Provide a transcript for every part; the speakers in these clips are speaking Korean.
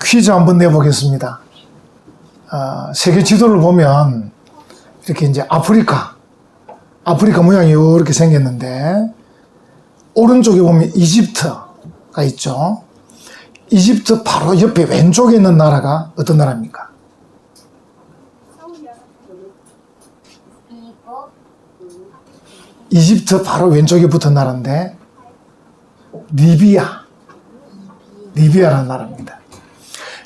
퀴즈 한번 내보겠습니다. 세계 지도를 보면 이렇게 이제 아프리카 모양이 이렇게 생겼는데 오른쪽에 보면 이집트가 있죠. 이집트 바로 옆에 왼쪽에 있는 나라가 어떤 나라입니까? 이집트 바로 왼쪽에 붙은 나라인데 리비아라는 나라입니다.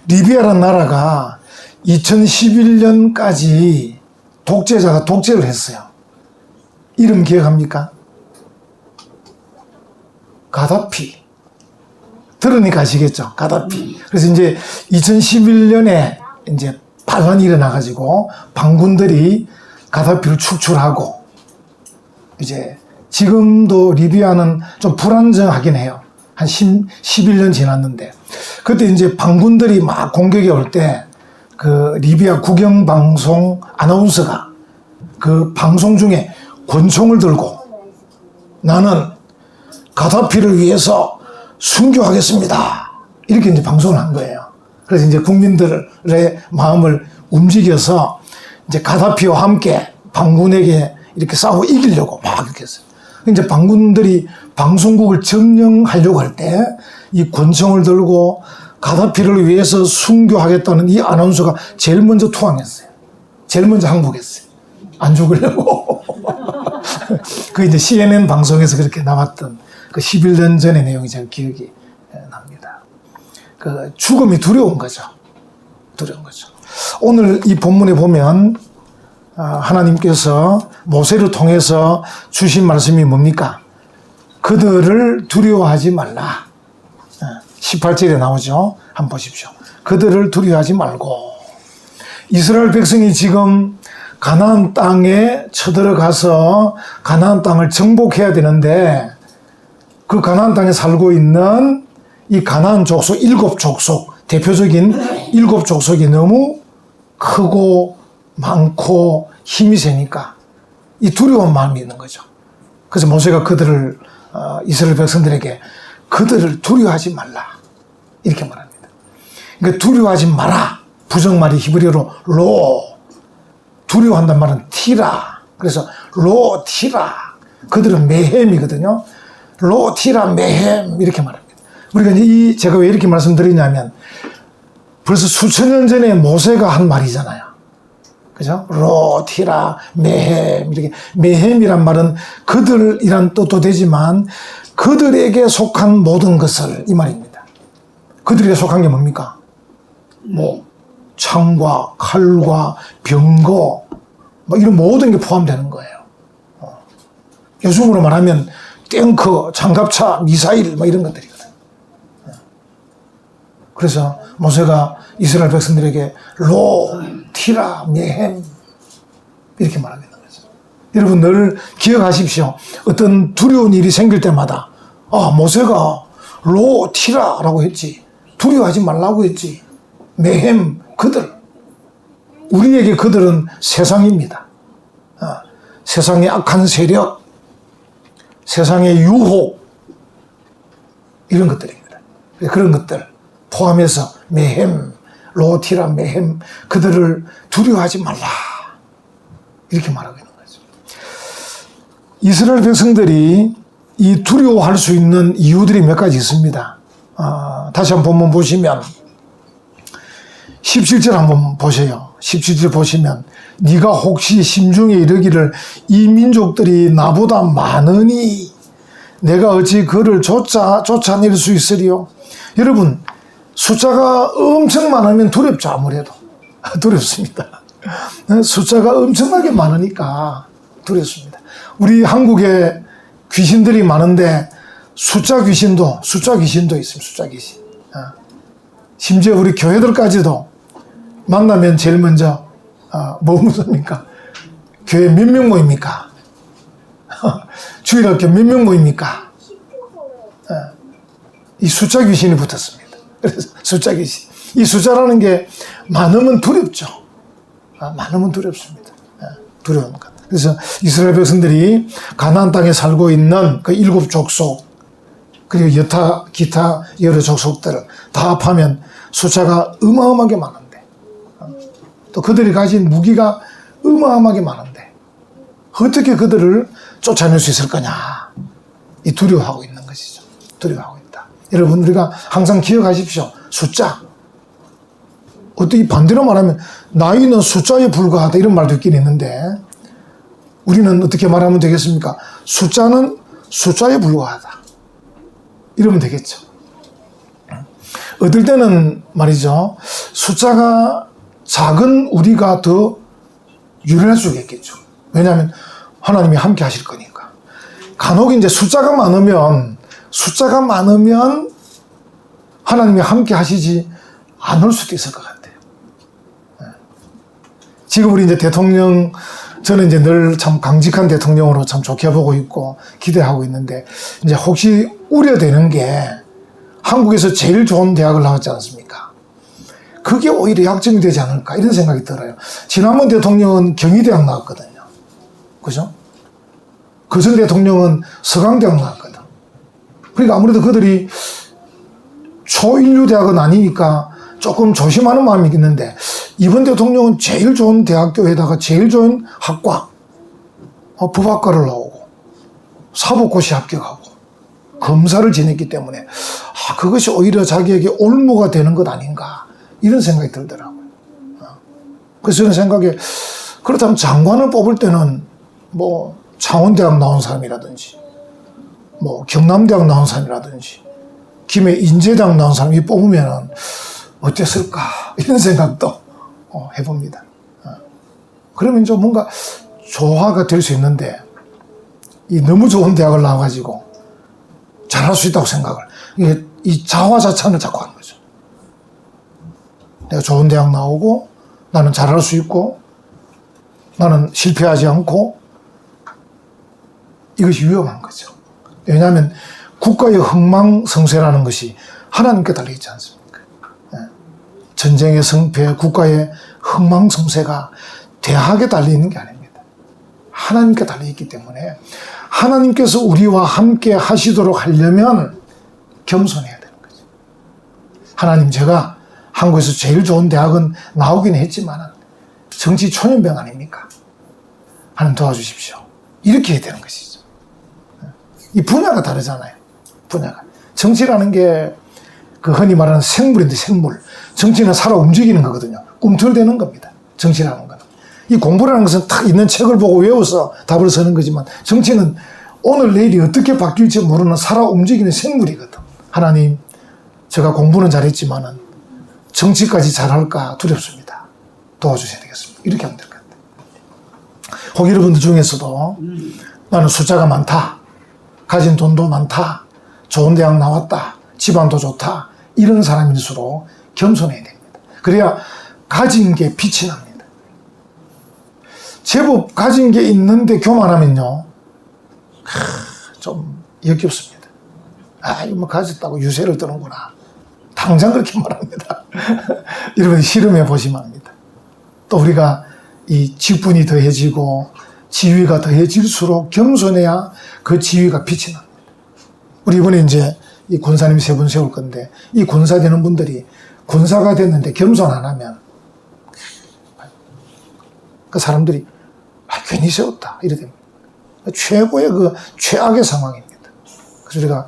리비아라는 나라가 2011년까지 독재자가 독재를 했어요. 이름 기억합니까? 가다피. 들으니까 아시겠죠? 가다피. 그래서 이제 2011년에 이제 반란이 일어나가지고 반군들이 가다피를 축출하고 이제 지금도 리비아는 좀 불안정하긴 해요. 한 11년 지났는데 그때 이제 반군들이 막 공격이 올 때 그 리비아 국영방송 아나운서가 그 방송 중에 권총을 들고 나는 가다피를 위해서 순교하겠습니다. 이렇게 이제 방송을 한 거예요. 그래서 이제 국민들의 마음을 움직여서 이제 가다피와 함께 반군에게 이렇게 싸워 이기려고 막 이렇게 했어요. 이제 반군들이 방송국을 점령하려고 할 때 이 권총을 들고 가다피를 위해서 순교하겠다는 이 아나운서가 제일 먼저 투항했어요. 제일 먼저 항복했어요. 안 죽으려고. 그 이제 CNN 방송에서 그렇게 나왔던 그 11년 전의 내용이 잘 기억이 납니다. 그 죽음이 두려운 거죠. 두려운 거죠. 오늘 이 본문에 보면 하나님께서 모세를 통해서 주신 말씀이 뭡니까? 그들을 두려워하지 말라. 18절에 나오죠. 한번 보십시오. 그들을 두려워하지 말고. 이스라엘 백성이 지금 가나안 땅에 쳐들어가서 가나안 땅을 정복해야 되는데 그 가나안 땅에 살고 있는 이 가나안 족속 7족속 대표적인 7족속이 너무 크고 많고 힘이 세니까 이 두려운 마음이 있는 거죠. 그래서 모세가 그들을 이스라엘 백성들에게 그들을 두려워하지 말라 이렇게 말합니다. 그러니까 두려워하지 마라. 부정말이 히브리어로 로. 두려워한다는 말은 티라. 그래서 로 티라. 그들은 메헴이거든요. 로 티라 메헴 이렇게 말합니다. 우리가 이제 제가 왜 이렇게 말씀드리냐면 벌써 수천 년 전에 모세가 한 말이잖아요. 그죠? 로 티라 메헴 이렇게 메헴이란 말은 그들이란 뜻도 되지만 그들에게 속한 모든 것을 이 말입니다. 그들에게 속한 게 뭡니까? 뭐 창과 칼과 병거 뭐 이런 모든 게 포함되는 거예요. 요즘으로 말하면 탱크, 장갑차, 미사일 뭐 이런 것들이거든. 그래서 모세가 이스라엘 백성들에게 로, 티라, 메헴 이렇게 말하겠는 거죠. 여러분 늘 기억하십시오. 어떤 두려운 일이 생길 때마다 모세가 로, 티라라고 했지. 두려워하지 말라고 했지. 메헴, 그들. 우리에게 그들은 세상입니다. 세상의 악한 세력, 세상의 유혹, 이런 것들입니다. 그런 것들 포함해서 메헴, 로티라 메헴, 그들을 두려워하지 말라. 이렇게 말하고 있는 거죠. 이스라엘 백성들이 이 두려워할 수 있는 이유들이 몇 가지 있습니다. 다시 한번 본문 보시면 17절 한번 보세요. 17절 보시면 네가 혹시 심중에 이르기를 이 민족들이 나보다 많으니 내가 어찌 그를 쫓아낼 수 있으리요. 여러분 숫자가 엄청 많으면 두렵죠. 아무래도 두렵습니다. 숫자가 엄청나게 많으니까 두렵습니다. 우리 한국에 귀신들이 많은데 숫자 귀신도 있습니다. 숫자 귀신. 심지어 우리 교회들까지도 만나면 제일 먼저 뭐 묻습니까? 교회 몇 명 모입니까? 주일학교 몇 명 모입니까? 이 숫자 귀신이 붙었습니다. 그래서 숫자 귀신. 이 숫자라는 게 많으면 두렵죠. 많으면 두렵습니다. 두려운 것. 그래서 이스라엘 백성들이 가나안 땅에 살고 있는 그 7족속 그리고 기타 여러 족속들 다 합하면 숫자가 어마어마하게 많은데, 또 그들이 가진 무기가 어마어마하게 많은데 어떻게 그들을 쫓아낼 수 있을 거냐, 이 두려워하고 있는 것이죠. 두려워하고 있다. 여러분, 우리가 항상 기억하십시오. 숫자, 어떻게 반대로 말하면 나이는 숫자에 불과하다, 이런 말도 있긴 있는데, 우리는 어떻게 말하면 되겠습니까? 숫자는 숫자에 불과하다, 이러면 되겠죠. 어떨 때는 말이죠, 숫자가 작은 우리가 더 유리할 수가 있겠죠. 왜냐하면 하나님이 함께 하실 거니까. 간혹 이제 숫자가 많으면 하나님이 함께 하시지 않을 수도 있을 것 같아요. 지금 우리 이제 대통령, 저는 이제 늘 참 강직한 대통령으로 참 좋게 보고 있고 기대하고 있는데, 이제 혹시 우려되는 게 한국에서 제일 좋은 대학을 나왔지 않습니까? 그게 오히려 약점이 되지 않을까, 이런 생각이 들어요. 지난번 대통령은 경희대학 나왔거든요. 그죠? 그전 대통령은 서강대학 나왔거든. 그러니까 아무래도 그들이 초인류 대학은 아니니까 조금 조심하는 마음이 있는데, 이번 대통령은 제일 좋은 대학교에다가 제일 좋은 학과, 법학과를 나오고 사법고시 합격하고 검사를 지냈기 때문에 그것이 오히려 자기에게 올무가 되는 것 아닌가, 이런 생각이 들더라고요. 그래서 저는 생각에, 그렇다면 장관을 뽑을 때는 뭐 창원대학 나온 사람이라든지, 뭐 경남대학 나온 사람이라든지, 김해 인제대학 나온 사람이 뽑으면 어땠을까, 이런 생각도 해봅니다. 그러면 좀 뭔가 조화가 될 수 있는데, 이 너무 좋은 대학을 나와가지고 잘할 수 있다고 생각을, 이 자화자찬을 자꾸 하는 거죠. 내가 좋은 대학 나오고 나는 잘할 수 있고 나는 실패하지 않고, 이것이 위험한 거죠. 왜냐하면 국가의 흥망성쇠라는 것이 하나님께 달려있지 않습니까? 전쟁의 성패, 국가의 흥망성쇠가 대학에 달려있는 게 아닙니다. 하나님께 달려있기 때문에, 하나님께서 우리와 함께 하시도록 하려면 겸손해야 되는 거죠. 하나님, 제가 한국에서 제일 좋은 대학은 나오긴 했지만 정치 초년병 아닙니까? 하나님 도와주십시오, 이렇게 해야 되는 것이죠. 이 분야가 다르잖아요. 분야가. 정치라는 게 그 흔히 말하는 생물인데, 생물. 정치는 살아 움직이는 거거든요. 꿈틀대는 겁니다, 정치라는 거는. 이 공부라는 것은 딱 있는 책을 보고 외워서 답을 쓰는 거지만, 정치는 오늘 내일이 어떻게 바뀔지 모르는 살아 움직이는 생물이거든. 하나님, 제가 공부는 잘했지만은 정치까지 잘할까 두렵습니다. 도와주셔야 되겠습니다. 이렇게 하면 될 것 같아요. 혹 여러분들 중에서도 나는 숫자가 많다, 가진 돈도 많다, 좋은 대학 나왔다, 집안도 좋다, 이런 사람일수록 겸손해야 됩니다. 그래야 가진 게 빛이 납니다. 제법 가진 게 있는데 교만하면요, 좀 역겹습니다. 이거 뭐 가졌다고 유세를 떠는구나, 당장 그렇게 말합니다. 여러분 실험해 보시면 합니다. 또 우리가 이 직분이 더해지고 지위가 더해질수록 겸손해야 그 지위가 빛이 납니다. 우리 이번에 이제 이 군사님 3분 세울 건데, 이 군사 되는 분들이 군사가 됐는데 겸손 안 하면 그 사람들이 괜히 세웠다, 이래 됩니다. 최고의 그 최악의 상황입니다. 그래서 우리가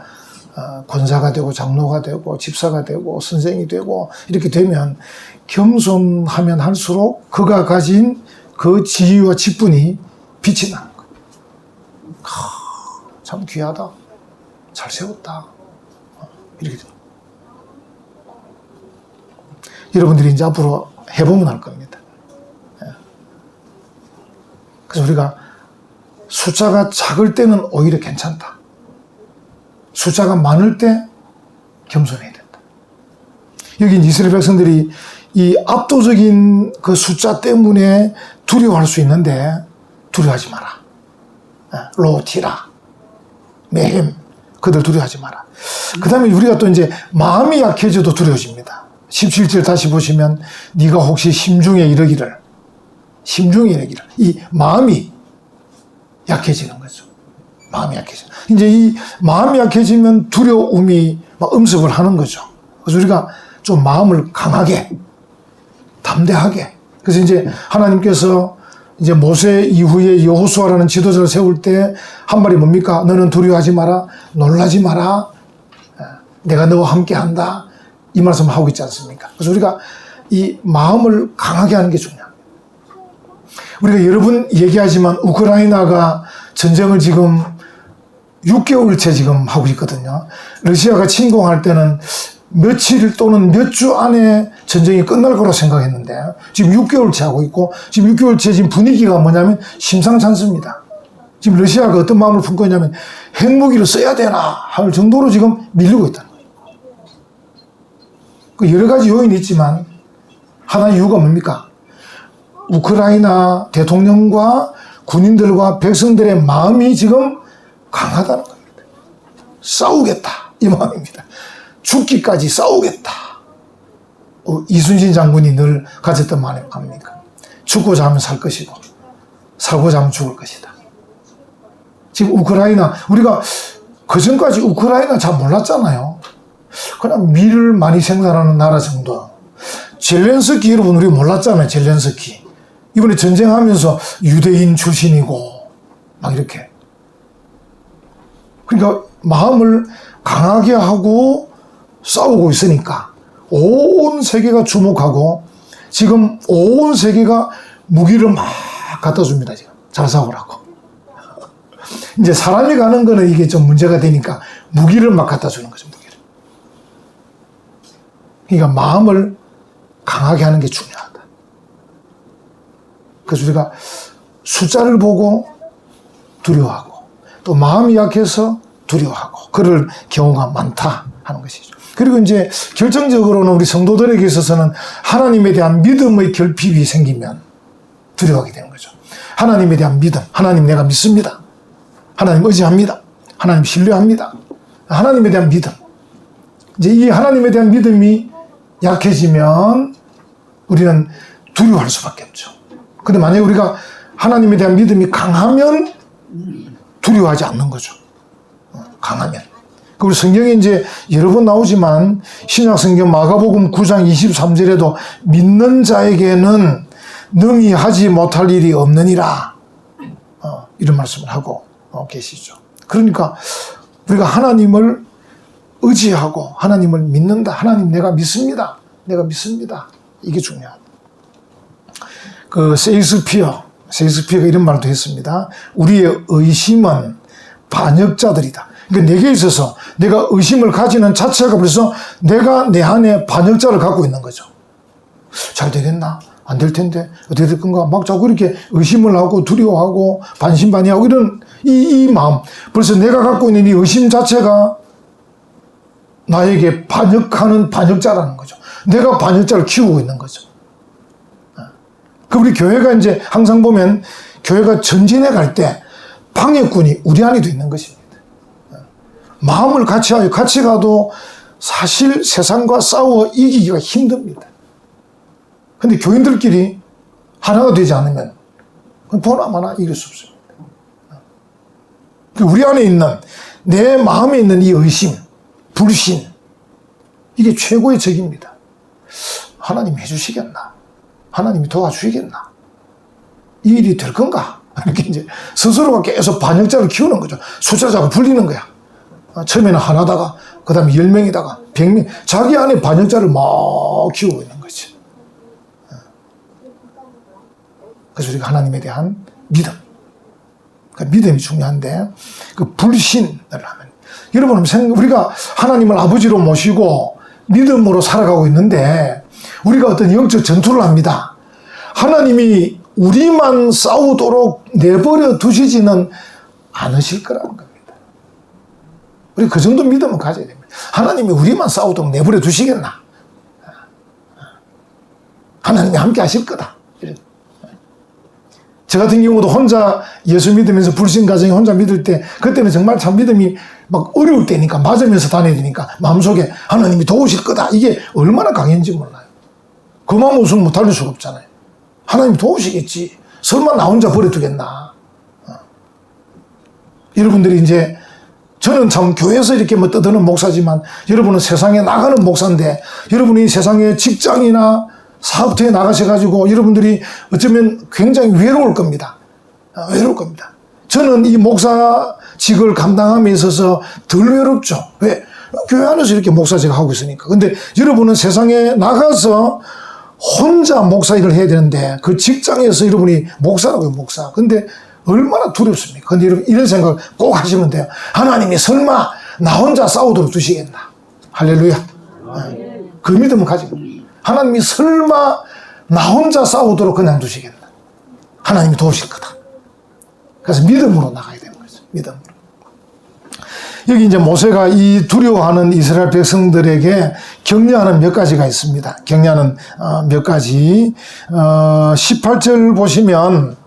권사가 되고 장로가 되고 집사가 되고 선생이 되고 이렇게 되면 겸손하면 할수록 그가 가진 그 지위와 직분이 빛이 나는 거예요. 참 귀하다, 잘 세웠다, 이렇게 됩니다. 여러분들이 이제 앞으로 해보면 알 겁니다. 그래서 우리가 숫자가 작을 때는 오히려 괜찮다, 숫자가 많을 때 겸손해야 된다. 여기 이스라엘 백성들이 이 압도적인 그 숫자 때문에 두려워할 수 있는데 두려워하지 마라. 로티라, 메헴, 그들 두려워하지 마라. 그 다음에 우리가 또 이제 마음이 약해져도 두려워집니다. 17절 다시 보시면, 네가 혹시 심중에 이르기를, 이 마음이 약해지는 거죠. 마음이 약해져. 이제 이 마음이 약해지면 두려움이 막 음습을 하는 거죠. 그래서 우리가 좀 마음을 강하게, 담대하게. 그래서 이제 하나님께서 이제 모세 이후에 여호수아라는 지도자를 세울 때 한 말이 뭡니까? 너는 두려워하지 마라, 놀라지 마라, 내가 너와 함께 한다. 이 말씀을 하고 있지 않습니까? 그래서 우리가 이 마음을 강하게 하는 게 중요합니다. 우리가 여러 번 얘기하지만 우크라이나가 전쟁을 지금 6개월째 지금 하고 있거든요. 러시아가 침공할 때는 며칠 또는 몇 주 안에 전쟁이 끝날 거라 생각했는데 지금 6개월째 하고 있고, 지금 6개월째 지금 분위기가 뭐냐면 심상치 않습니다. 지금 러시아가 어떤 마음을 품고 있냐면 핵무기를 써야 되나 할 정도로 지금 밀리고 있다는 거예요. 그 여러 가지 요인이 있지만 하나의 이유가 뭡니까? 우크라이나 대통령과 군인들과 백성들의 마음이 지금 강하다는 겁니다. 싸우겠다, 이 마음입니다. 죽기까지 싸우겠다. 이순신 장군이 늘 가졌던 마음이 뭡니까? 죽고자 하면 살 것이고 살고자 하면 죽을 것이다. 지금 우크라이나, 우리가 그전까지 우크라이나 잘 몰랐잖아요. 그냥 밀을 많이 생산하는 나라 정도. 젤렌스키 여러분 우리 몰랐잖아요. 젤렌스키 이번에 전쟁하면서 유대인 출신이고 막 이렇게. 그러니까 마음을 강하게 하고 싸우고 있으니까 온 세계가 주목하고 지금 온 세계가 무기를 막 갖다 줍니다. 지금 잘 싸우라고. 이제 사람이 가는 거는 이게 좀 문제가 되니까 무기를 막 갖다 주는 거죠. 무기를. 그러니까 마음을 강하게 하는 게 중요하다. 그래서 우리가 숫자를 보고 두려워하고 또 마음이 약해서 두려워하고 그럴 경우가 많다 하는 것이죠. 그리고 이제 결정적으로는 우리 성도들에게 있어서는 하나님에 대한 믿음의 결핍이 생기면 두려워하게 되는 거죠. 하나님에 대한 믿음, 하나님 내가 믿습니다. 하나님 의지합니다. 하나님 신뢰합니다. 하나님에 대한 믿음. 이제 이 하나님에 대한 믿음이 약해지면 우리는 두려워할 수밖에 없죠. 근데 만약에 우리가 하나님에 대한 믿음이 강하면 두려워하지 않는 거죠. 강하면. 그리고 성경에 이제 여러 번 나오지만 신약 성경 마가복음 9장 23절에도 믿는 자에게는 능히 하지 못할 일이 없느니라. 이런 말씀을 하고 계시죠. 그러니까 우리가 하나님을 의지하고 하나님을 믿는다. 하나님 내가 믿습니다. 내가 믿습니다. 이게 중요하다. 그 세익스피어가 이런 말도 했습니다. 우리의 의심은 반역자들이다. 그러니까 내게 있어서 내가 의심을 가지는 자체가 벌써 내가 내 안에 반역자를 갖고 있는 거죠. 잘 되겠나? 안 될 텐데 어떻게 될 건가? 막 자꾸 이렇게 의심을 하고 두려워하고 반신반의하고 이런 이 마음, 벌써 내가 갖고 있는 이 의심 자체가 나에게 반역하는 반역자라는 거죠. 내가 반역자를 키우고 있는 거죠. 그 우리 교회가 이제 항상 보면 교회가 전진해 갈 때 방해꾼이 우리 안에도 있는 것입니다. 마음을 같이 하여 같이 가도 사실 세상과 싸워 이기기가 힘듭니다. 근데 교인들끼리 하나가 되지 않으면 보나마나 이길 수 없습니다. 우리 안에 있는 내 마음에 있는 이 의심, 불신, 이게 최고의 적입니다. 하나님이 해주시겠나? 하나님이 도와주시겠나? 이 일이 될 건가? 이렇게 이제 스스로가 계속 반역자를 키우는 거죠. 숫자 자꾸 불리는 거야. 처음에는 하나다가, 그 다음에 10명이다가, 100명. 자기 안에 반역자를 막 키우고 있는 거지. 그래서 우리가 하나님에 대한 믿음. 그러니까 믿음이 중요한데, 그 불신을 하면. 여러분, 우리가 하나님을 아버지로 모시고 믿음으로 살아가고 있는데, 우리가 어떤 영적 전투를 합니다. 하나님이 우리만 싸우도록 내버려 두시지는 않으실 거라는 겁니다. 우리 그 정도 믿음은 가져야 됩니다. 하나님이 우리만 싸우도록 내버려 두시겠나? 하나님이 함께 하실 거다. 저 같은 경우도 혼자 예수 믿으면서 불신 가정에 혼자 믿을 때, 그때는 정말 참 믿음이 막 어려울 때니까, 맞으면서 다녀야 되니까 마음속에 하나님이 도우실 거다. 이게 얼마나 강했는지 몰라요. 그 마음 없으면 못 달릴 수가 없잖아요. 하나님 도우시겠지. 설마 나 혼자 버려두겠나. 여러분들이 이제 저는 참 교회에서 이렇게 뭐 떠드는 목사지만 여러분은 세상에 나가는 목사인데 여러분이 세상에 직장이나 사업터에 나가셔가지고 여러분들이 어쩌면 굉장히 외로울 겁니다. 외로울 겁니다. 저는 이 목사직을 감당함에 있어서 덜 외롭죠. 왜? 교회 안에서 이렇게 목사직을 하고 있으니까. 근데 여러분은 세상에 나가서 혼자 목사 일을 해야 되는데 그 직장에서 여러분이 목사라고요, 목사. 근데 얼마나 두렵습니까? 근데 여러분 이런 생각을 꼭 하시면 돼요. 하나님이 설마 나 혼자 싸우도록 두시겠나? 할렐루야. 그 믿음을 가지고. 하나님이 설마 나 혼자 싸우도록 그냥 두시겠나? 하나님이 도우실 거다. 그래서 믿음으로 나가야 되는 거죠. 믿음으로. 여기 이제 모세가 이 두려워하는 이스라엘 백성들에게 격려하는 몇 가지가 있습니다. 격려하는 몇 가지. 18절 보시면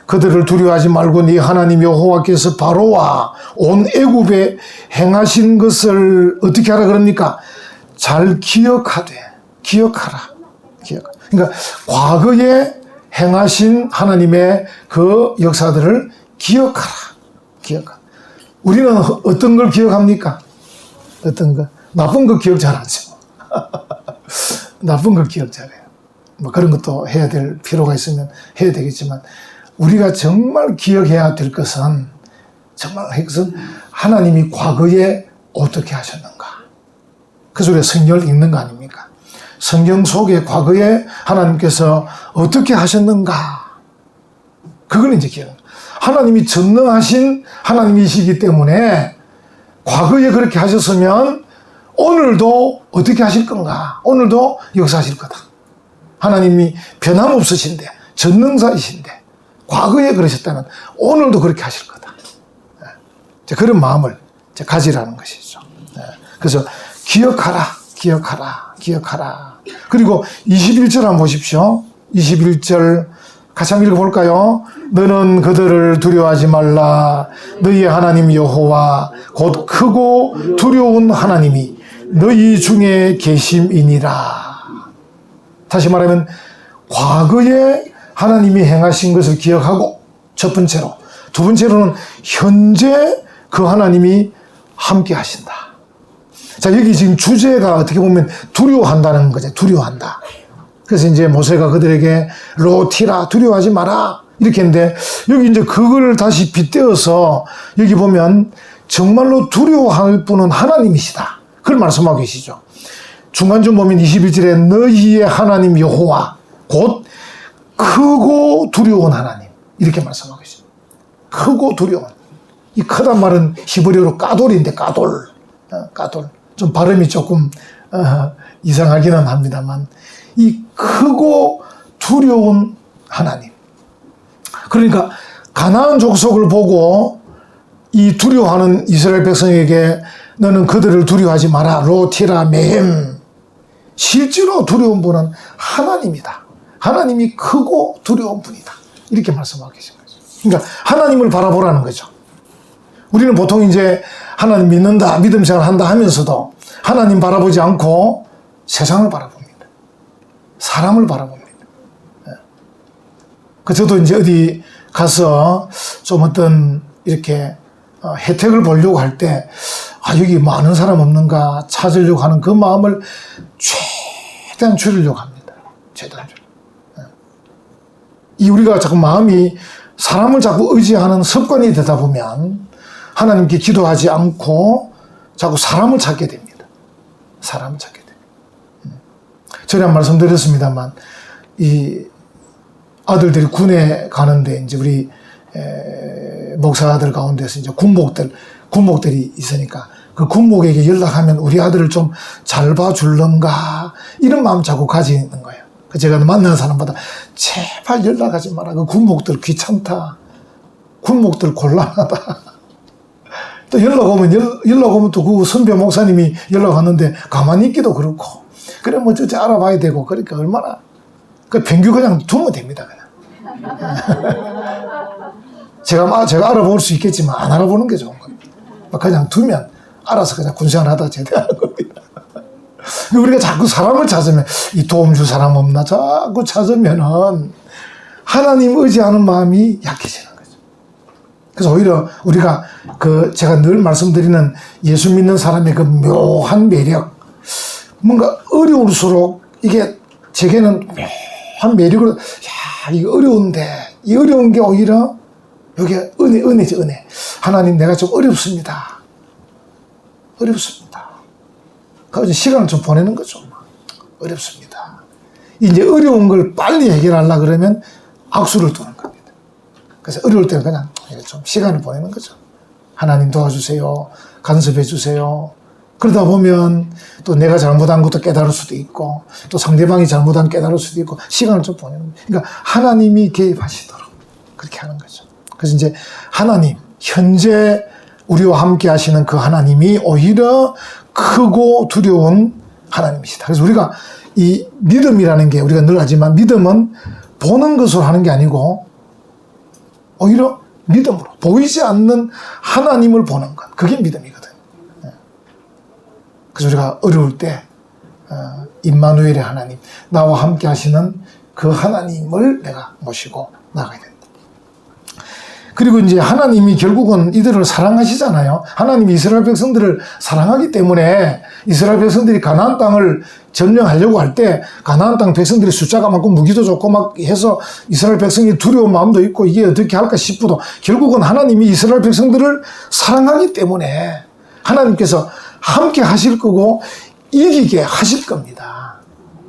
그들을 두려워하지 말고 네 하나님 여호와께서 바로와 온 애굽에 행하신 것을 어떻게 하라 그럽니까? 잘 기억하라. 그러니까 과거에 행하신 하나님의 그 역사들을 기억하라. 우리는 어떤 걸 기억합니까? 어떤 거? 나쁜 거 기억 잘하죠. 나쁜 걸 기억 잘해요. 뭐 그런 것도 해야 될 필요가 있으면 해야 되겠지만 우리가 정말 기억해야 될 것은 하나님이 과거에 어떻게 하셨는가. 그래서 우리가 성경을 읽는 거 아닙니까? 성경 속에 과거에 하나님께서 어떻게 하셨는가. 그걸 이제 기억합니다. 하나님이 전능하신 하나님이시기 때문에 과거에 그렇게 하셨으면 오늘도 어떻게 하실 건가? 오늘도 역사하실 거다. 하나님이 변함없으신데 전능자이신데 과거에 그러셨다면 오늘도 그렇게 하실 거다. 그런 마음을 가지라는 것이죠. 그래서 기억하라. 그리고 21절 한번 보십시오. 21절 같이 한번 읽어볼까요? 너는 그들을 두려워하지 말라. 너희의 하나님 여호와 곧 크고 두려운 하나님이 너희 중에 계심이니라. 다시 말하면 과거에 하나님이 행하신 것을 기억하고 첫 번째로, 두 번째로는 현재 그 하나님이 함께 하신다. 자, 여기 지금 주제가 어떻게 보면 두려워한다는 거죠. 두려워한다. 그래서 이제 모세가 그들에게 로티라 두려워하지 마라 이렇게 했는데 여기 이제 그걸 다시 빗대어서 여기 보면 정말로 두려워할 분은 하나님이시다. 그걸 말씀하고 계시죠. 중간쯤 보면 21절에 너희의 하나님 여호와 곧 크고 두려운 하나님 이렇게 말씀하고 계시죠. 크고 두려운. 이 크단 말은 히브리어로 까돌인데 까돌. 좀 발음이 조금 이상하기는 합니다만 이 크고 두려운 하나님. 그러니까 가나안 족속을 보고 이 두려워하는 이스라엘 백성에게 너는 그들을 두려워하지 마라. 로티라 메헴. 실제로 두려운 분은 하나님이다. 하나님이 크고 두려운 분이다. 이렇게 말씀하고 계신 거죠. 그러니까 하나님을 바라보라는 거죠. 우리는 보통 이제 하나님 믿는다, 믿음 생활 한다 하면서도 하나님 바라보지 않고 세상을 바라봅니다. 사람을 바라봅니다. 저도 이제 어디 가서 좀 어떤 이렇게 혜택을 보려고 할 때, 여기 많은 사람 없는가 찾으려고 하는 그 마음을 최대한 줄이려고 합니다. 최대한 줄이려고. 이 우리가 자꾸 마음이 사람을 자꾸 의지하는 습관이 되다 보면 하나님께 기도하지 않고 자꾸 사람을 찾게 됩니다. 사람을 찾게 됩니다. 전에 한 말씀 드렸습니다만, 이 아들들이 군에 가는데, 이제 우리, 목사들 가운데서 이제 군목들이 있으니까, 그 군목에게 연락하면 우리 아들을 좀 잘 봐줄런가, 이런 마음 자꾸 가지는 거예요. 제가 만나는 사람마다, 제발 연락하지 마라. 그 군목들 귀찮다. 군목들 곤란하다. 또 연락 오면 또 그 선배 목사님이 연락 왔는데 가만히 있기도 그렇고, 그래, 뭐, 알아봐야 되고, 그러니까 얼마나, 병규 그냥 두면 됩니다, 그냥. 제가 알아볼 수 있겠지만, 안 알아보는 게 좋은 겁니다. 그냥 두면, 알아서 그냥 군생활 하다가 제대하는 겁니다. 우리가 자꾸 사람을 찾으면, 이 도움 줄 사람 없나? 자꾸 찾으면은, 하나님 의지하는 마음이 약해지는 거죠. 그래서 오히려 우리가 제가 늘 말씀드리는 예수 믿는 사람의 그 묘한 매력, 뭔가 어려울수록 이게 제게는 묘한 매력으로, 야, 이거 어려운데, 이 어려운 게 오히려 이게 은혜죠, 은혜. 하나님, 내가 좀 어렵습니다. 어렵습니다. 그래서 시간을 좀 보내는 거죠. 어렵습니다. 이제 어려운 걸 빨리 해결하려고 그러면 악수를 두는 겁니다. 그래서 어려울 때는 그냥 좀 시간을 보내는 거죠. 하나님 도와주세요. 간섭해 주세요. 그러다 보면 또 내가 잘못한 것도 깨달을 수도 있고 또 상대방이 잘못한 깨달을 수도 있고 시간을 좀 보내는 거예요. 그러니까 하나님이 개입하시도록 그렇게 하는 거죠. 그래서 이제 하나님, 현재 우리와 함께 하시는 그 하나님이 오히려 크고 두려운 하나님이시다. 그래서 우리가 이 믿음이라는 게 우리가 늘 하지만 믿음은 보는 것으로 하는 게 아니고 오히려 믿음으로 보이지 않는 하나님을 보는 것. 그게 믿음이거든. 그래서 우리가 어려울 때 임마누엘의 하나님, 나와 함께 하시는 그 하나님을 내가 모시고 나가야 된다. 그리고 이제 하나님이 결국은 이들을 사랑하시잖아요. 하나님이 이스라엘 백성들을 사랑하기 때문에 이스라엘 백성들이 가나안 땅을 점령하려고 할 때 가나안 땅 백성들이 숫자가 많고 무기도 좋고 막 해서 이스라엘 백성이 두려운 마음도 있고 이게 어떻게 할까 싶어도 결국은 하나님이 이스라엘 백성들을 사랑하기 때문에 하나님께서 함께 하실 거고 이기게 하실 겁니다.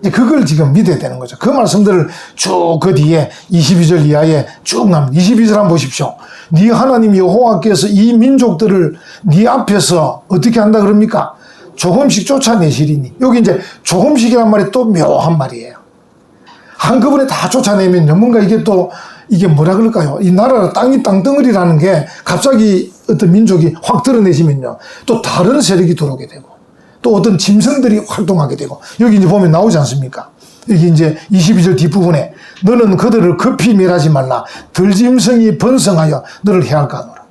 그걸 지금 믿어야 되는 거죠. 그 말씀들을 쭉 그 뒤에 22절 이하에 쭉 나옵니다. 22절 한번 보십시오. 네 하나님 여호와께서 이 민족들을 네 앞에서 어떻게 한다 그럽니까? 조금씩 쫓아내시리니. 여기 이제 조금씩이란 말이 또 묘한 말이에요. 한꺼번에 다 쫓아내면요. 뭔가 이게 뭐라 그럴까요? 이 나라가 땅이 땅덩어리라는 게 갑자기 어떤 민족이 확 드러내지면요. 또 다른 세력이 들어오게 되고 또 어떤 짐승들이 활동하게 되고 여기 이제 보면 나오지 않습니까? 여기 이제 22절 뒷부분에 너는 그들을 급히 멸하지 말라. 들짐승이 번성하여 너를 해할까 하노라.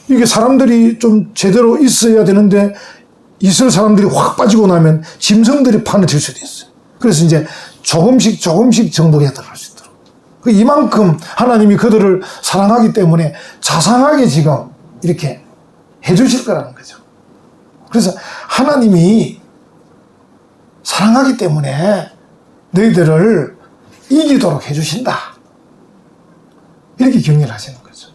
이게 사람들이 좀 제대로 있어야 되는데 이스라엘 사람들이 확 빠지고 나면 짐승들이 판을 칠 수도 있어요. 그래서 이제 조금씩 정복에 들어갈 수 있도록. 이만큼 하나님이 그들을 사랑하기 때문에 자상하게 지금 이렇게 해주실 거라는 거죠. 그래서 하나님이 사랑하기 때문에 너희들을 이기도록 해주신다. 이렇게 격려를 하시는 거죠.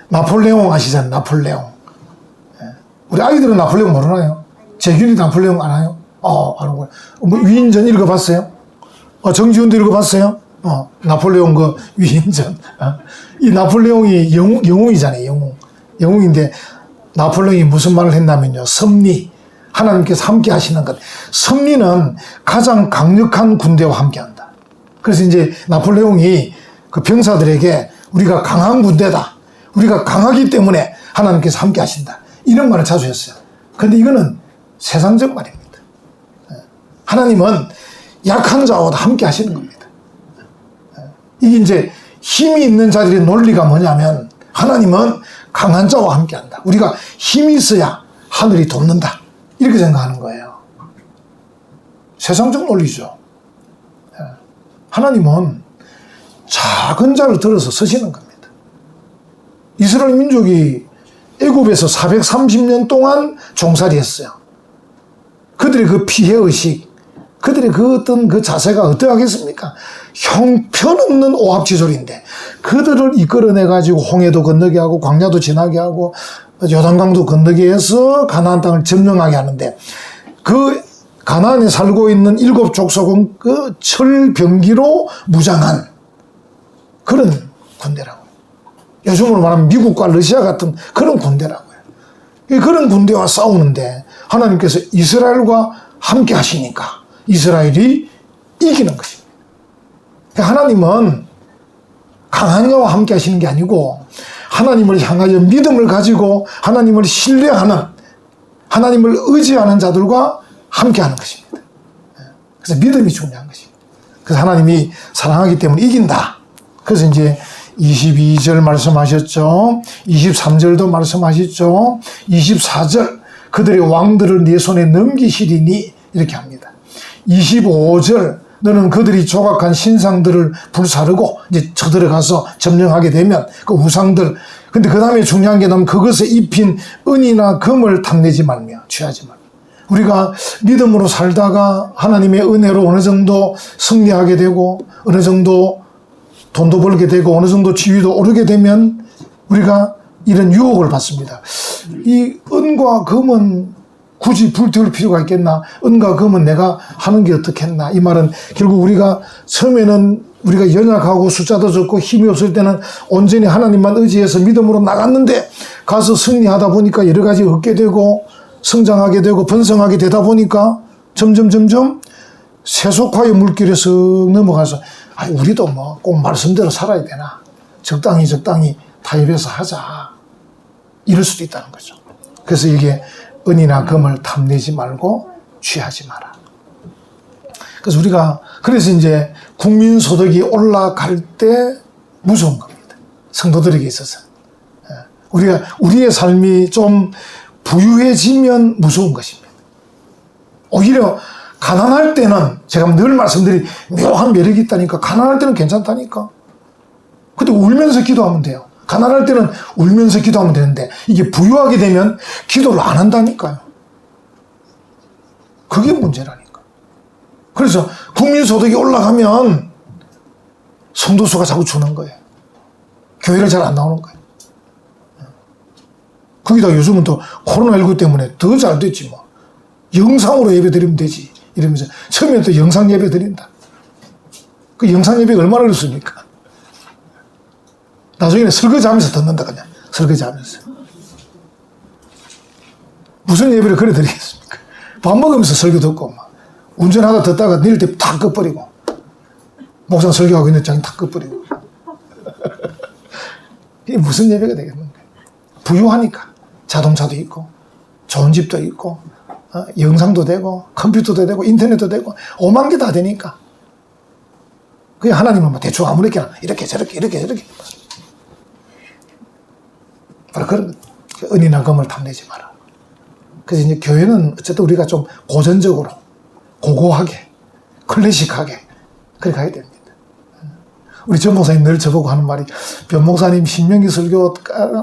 나폴레옹 아시잖아요. 나폴레옹. 우리 아이들은 나폴레옹 모르나요? 재균이 나폴레옹 아나요? 아는 거예요. 뭐 위인전 읽어봤어요? 정지훈도 읽어봤어요? 나폴레옹 그 위인전. 이 나폴레옹이 영웅이잖아요. 영웅인데 나폴레옹이 무슨 말을 했냐면요. 섭리. 하나님께서 함께 하시는 것. 섭리는 가장 강력한 군대와 함께 한다. 그래서 이제 나폴레옹이 그 병사들에게 우리가 강한 군대다. 우리가 강하기 때문에 하나님께서 함께 하신다. 이런 말을 자주 했어요. 근데 이거는 세상적 말입니다. 하나님은 약한 자와 함께 하시는 겁니다. 이게 이제 힘이 있는 자들의 논리가 뭐냐면 하나님은 강한 자와 함께 한다. 우리가 힘이 있어야 하늘이 돕는다. 이렇게 생각하는 거예요. 세상적 논리죠. 하나님은 작은 자를 들어서 서시는 겁니다. 이스라엘 민족이 애굽에서 430년 동안 종살이 했어요. 그들의 그 피해의식, 그들의 그 어떤 그 자세가 어떠하겠습니까? 형편없는 오합지졸인데 그들을 이끌어내가지고 홍해도 건너게 하고 광야도 지나게 하고 요단강도 건너게 해서 가나안 땅을 점령하게 하는데 그 가나안에 살고 있는 7 족속은 그 철병기로 무장한 그런 군대라고요. 요즘으로 말하면 미국과 러시아 같은 그런 군대라고요. 그런 군대와 싸우는데 하나님께서 이스라엘과 함께 하시니까 이스라엘이 이기는 것입니다. 하나님은 강한 자와 함께 하시는 게 아니고 하나님을 향하여 믿음을 가지고 하나님을 신뢰하는 하나님을 의지하는 자들과 함께 하는 것입니다. 그래서 믿음이 중요한 것입니다. 그래서 하나님이 사랑하기 때문에 이긴다. 그래서 이제 22절 말씀하셨죠. 23절도 말씀하셨죠. 24절 그들의 왕들을 네 손에 넘기시리니 이렇게 합니다. 25절 너는 그들이 조각한 신상들을 불사르고 이제 쳐들어가서 점령하게 되면 그 우상들, 근데 그 다음에 중요한 게 너는 그것에 입힌 은이나 금을 탐내지 말며 취하지 말며. 우리가 믿음으로 살다가 하나님의 은혜로 어느 정도 승리하게 되고 어느 정도 돈도 벌게 되고 어느 정도 지위도 오르게 되면 우리가 이런 유혹을 받습니다. 이 은과 금은 굳이 불태울 필요가 있겠나? 은과 금은 내가 하는 게 어떻겠나? 이 말은 결국 우리가 처음에는 우리가 연약하고 숫자도 적고 힘이 없을 때는 온전히 하나님만 의지해서 믿음으로 나갔는데 가서 승리하다 보니까 여러 가지 얻게 되고 성장하게 되고 번성하게 되다 보니까 점점 세속화의 물길에 쓱 넘어가서 우리도 뭐 꼭 말씀대로 살아야 되나? 적당히 타협해서 하자. 이럴 수도 있다는 거죠. 그래서 이게 은이나 금을 탐내지 말고 취하지 마라. 그래서 이제 국민소득이 올라갈 때 무서운 겁니다. 성도들에게 있어서. 우리의 삶이 좀 부유해지면 무서운 것입니다. 오히려 가난할 때는 제가 늘 말씀드린 묘한 매력이 있다니까. 가난할 때는 괜찮다니까. 근데 울면서 기도하면 돼요. 가난할 때는 울면서 기도하면 되는데 이게 부유하게 되면 기도를 안 한다니까요. 그게 문제라니까. 그래서 국민소득이 올라가면 성도수가 자꾸 주는 거예요. 교회를 잘 안 나오는 거예요. 거기다 요즘은 또 코로나19 때문에 더 잘 됐지 뭐. 영상으로 예배 드리면 되지. 이러면서 처음에는 또 영상 예배 드린다. 그 영상 예배가 얼마나 어렵습니까? 나중에는 설거지하면서 듣는다 그냥. 설거지하면서. 무슨 예배를 그래 드리겠습니까? 밥 먹으면서 설교 듣고 막 운전하다 듣다가 내릴 때 탁 꺼버리고 목사 설교하고 있는 장이 탁 꺼버리고 이게 무슨 예배가 되겠는가? 부유하니까 자동차도 있고 좋은 집도 있고 영상도 되고 컴퓨터도 되고 인터넷도 되고 오만 개 다 되니까 그게 하나님은 뭐 대충 아무렇게나 이렇게 저렇게 바로 그런 은이나 금을 탐내지 마라. 그래서 이제 교회는 어쨌든 우리가 좀 고전적으로 고고하게 클래식하게 그렇게 가야 됩니다. 우리 전 목사님 늘 저보고 하는 말이 변 목사님 신명기 설교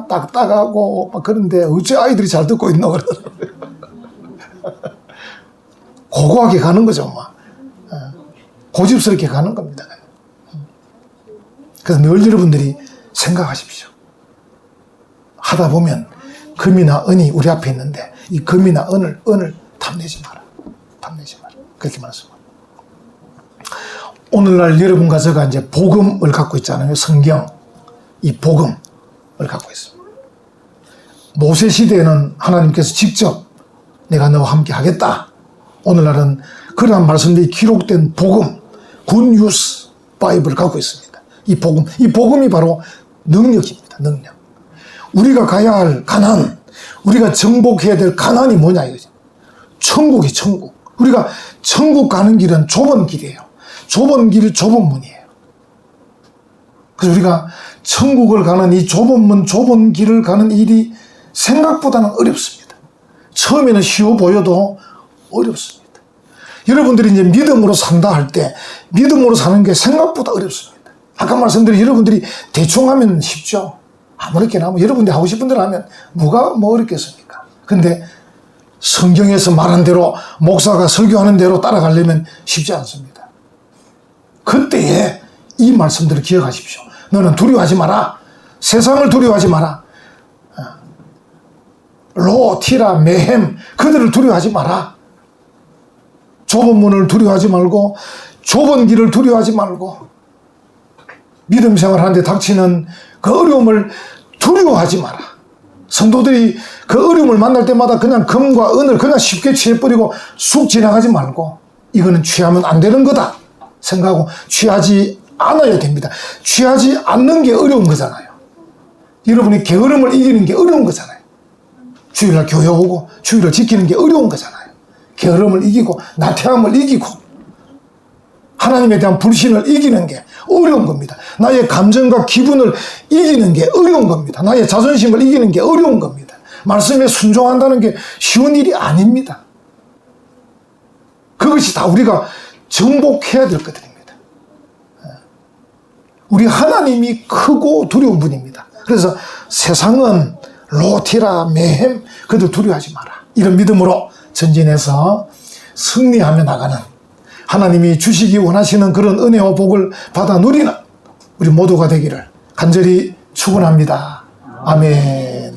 딱딱하고 막 그런데 어째 아이들이 잘 듣고 있노 그러더라고요. 고고하게 가는 거죠, 막. 고집스럽게 가는 겁니다. 그래서 늘 여러분들이 생각하십시오. 하다 보면 금이나 은이 우리 앞에 있는데 이 금이나 은을 탐내지 마라. 탐내지 마라. 그렇게 말씀합니다. 오늘날 여러분과 제가 이제 복음을 갖고 있잖아요. 성경. 이 복음을 갖고 있습니다. 모세 시대에는 하나님께서 직접 내가 너와 함께 하겠다. 오늘날은 그러한 말씀들이 기록된 복음, 굿뉴스 바이블을 갖고 있습니다. 이 복음이 바로 능력입니다. 능력. 우리가 가야 할 가난, 우리가 정복해야 될 가난이 뭐냐 이거죠. 천국이 천국. 우리가 천국 가는 길은 좁은 길이에요. 좁은 길, 좁은 문이에요. 그래서 우리가 천국을 가는 이 좁은 문, 좁은 길을 가는 일이 생각보다는 어렵습니다. 처음에는 쉬워 보여도 어렵습니다. 여러분들이 이제 믿음으로 산다 할 때 믿음으로 사는 게 생각보다 어렵습니다. 아까 말씀드린 여러분들이 대충 하면 쉽죠. 아무렇게나 하면 여러분들이 하고 싶은 대로 하면 뭐가 뭐 어렵겠습니까? 근데 성경에서 말한 대로 목사가 설교하는 대로 따라가려면 쉽지 않습니다. 그때에 이 말씀들을 기억하십시오. 너는 두려워하지 마라. 세상을 두려워하지 마라. 로, 티라, 메헴 그들을 두려워하지 마라. 좁은 문을 두려워하지 말고 좁은 길을 두려워하지 말고 믿음 생활하는데 닥치는 그 어려움을 두려워하지 마라. 성도들이 그 어려움을 만날 때마다 그냥 금과 은을 그냥 쉽게 취해버리고 쑥 지나가지 말고 이거는 취하면 안 되는 거다 생각하고 취하지 않아야 됩니다. 취하지 않는 게 어려운 거잖아요. 여러분이 게으름을 이기는 게 어려운 거잖아요. 주일날 교회 오고 주일을 지키는 게 어려운 거잖아요. 게으름을 이기고 나태함을 이기고 하나님에 대한 불신을 이기는 게 어려운 겁니다. 나의 감정과 기분을 이기는 게 어려운 겁니다. 나의 자존심을 이기는 게 어려운 겁니다. 말씀에 순종한다는 게 쉬운 일이 아닙니다. 그것이 다 우리가 정복해야 될 것들입니다. 우리 하나님이 크고 두려운 분입니다. 그래서 세상은 로티라 매햄 그도 두려워하지 마라. 이런 믿음으로 전진해서 승리하며 나가는 하나님이 주시기 원하시는 그런 은혜와 복을 받아 누리는 우리 모두가 되기를 간절히 축원합니다. 아멘.